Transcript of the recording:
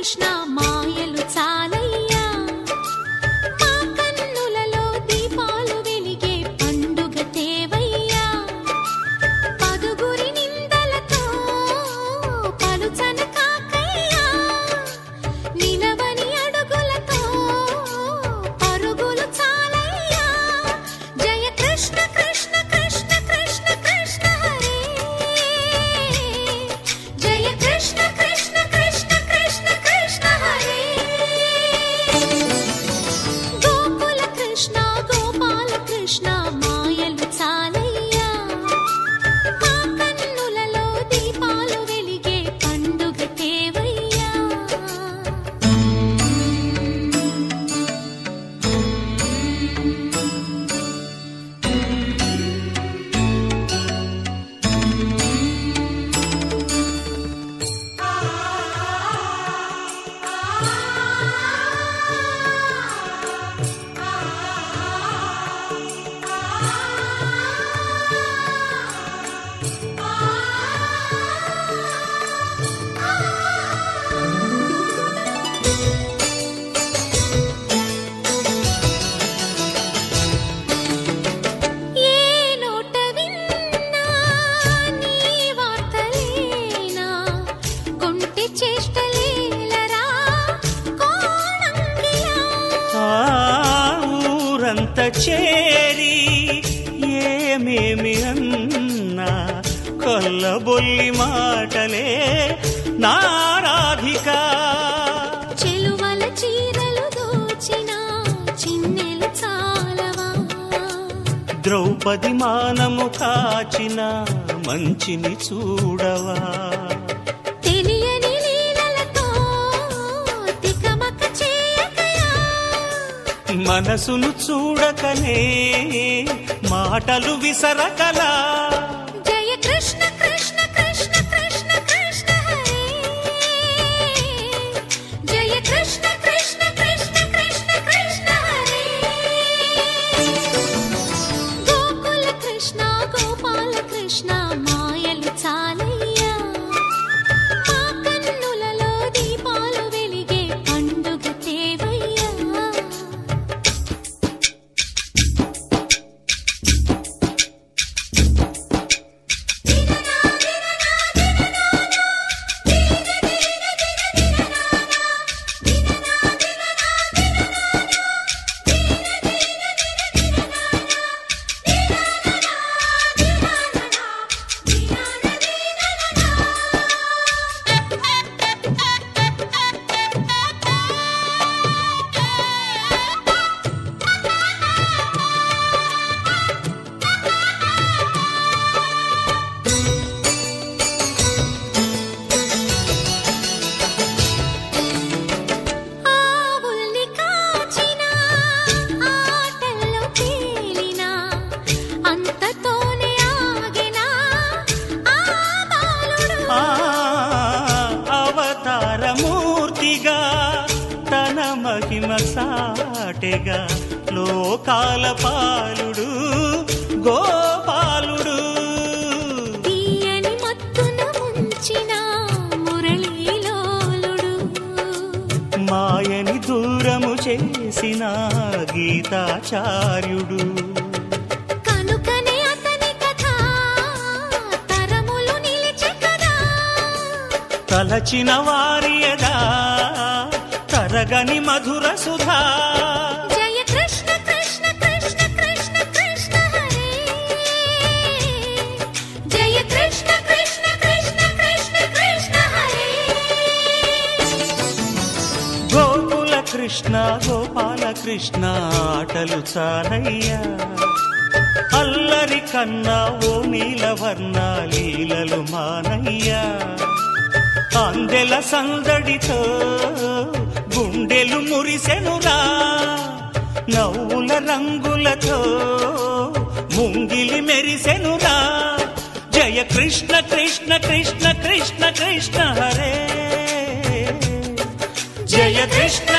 కృష్ణ మాయలు చాలయ్యా మా కన్నులలో దీపాలు వెలిగే పండుగ తేవయ్యా పదుగురి నిందలతో పలుచన కాకయ్యా నిలవని అడుగులతో పరుగులు చాలయ్యా జయ కృష్ణ కృష్ణ కృష్ణ కృష్ణ కృష్ణ హరే జయ కృష్ణ కృష్ణ కృష్ణ కృష్ణ కృష్ణ హరే గోకుల కృష్ణ గోపాల కృష్ణ మాయలు చాలయ్యా మా కన్నులలో దీపాలు వెలిగే పండుగ తేవయ్యా ఏ నోట విన్నా నీ వార్తలేనా కొంటె చేష్టలేలరా కోణంగిలా ఆ ఊరంత చేరి ఏమేమి అన్నా కొల్లబొల్లి మాటలే నారాధిక చెలువల చీరలు దోచిన చిన్నెలు చాలవా ద్రౌపది మానము కాచిన మంచిని చూడవా తెలియని లీలలతో తికమక చేయకయా మనసును చూడకనే మాటలు విసరకలా జయ కృష్ణ కృష్ణ కృష్ణ కృష్ణ కృష్ణ హరే జయ కృష్ణ కృష్ణ కృష్ణ కృష్ణ కృష్ణ హరే గోకుల కృష్ణ గోపాల కృష్ణ మాయలు చాలయ్యా మా కన్నులలో దీపాలు వెలిగే పండుగ తేవయ్యా ఆవుల్ని కాచిన ఆటల్లో తేలిన అంతతోనే ఆగిన ఆ బాలుడు ఆ అవతారమూర్తిగా తన మహిమ సాటెగా లోకాల పాలుడు గోపాలుడు తీయని మత్తున ముంచిన మురళీలోలుడు మాయని దూరము చేసిన గీతాచార్యుడు కనుకనే అతని కథ తరములు నిలిచె కదా తలచిన వారియదా తరగని మధుర సుధా జయ కృష్ణ కృష్ణ కృష్ణ కృష్ణ కృష్ణ హరే జయ కృష్ణ కృష్ణ కృష్ణ కృష్ణ కృష్ణ హరే గోకుల కృష్ణ గోపాల కృష్ణ ఆటలు చాలయ్యా అల్లరి కన్నా ఓ నీలవర్ణ లీలలు మానయ్యా అందెల సందడితో గుండెలు మురిసెనురా నవ్వుల రంగులతో ముంగిలి మెరిసెనురా జయ కృష్ణ కృష్ణ కృష్ణ కృష్ణ కృష్ణ హరే జయ కృష్ణ